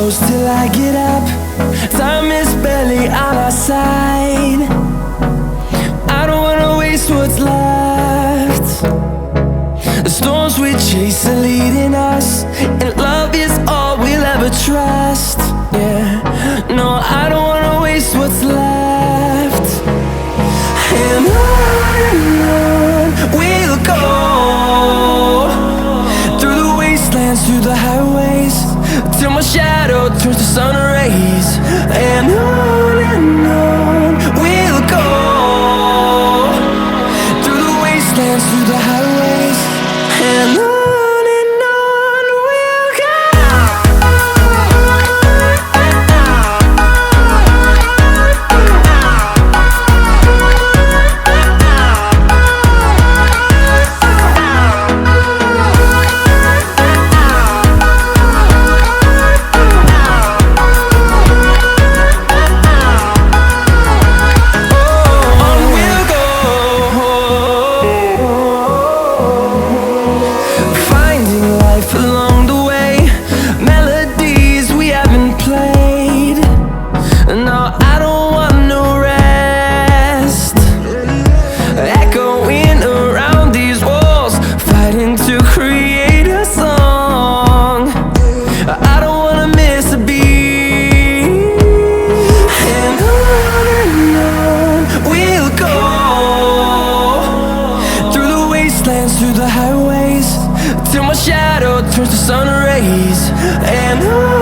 close till I get up. Time is barely on our side. I don't wanna waste what's left. The storms we chase are leading us, and love is all we'll ever trust. Yeah, no, I don't wanna waste what's left. And on we'll go, through the wastelands, through the highways, till my shadow turns to sun rays. And on we'll go, through the wastelands, through the highways, and on. Along the way, melodies we haven't played. No, I don't want no rest. Echoing around these walls, fighting to create a song. I don't wanna miss a beat. And on we'll go, through the wastelands, through the highways, till my shadow turns to sun rays. And on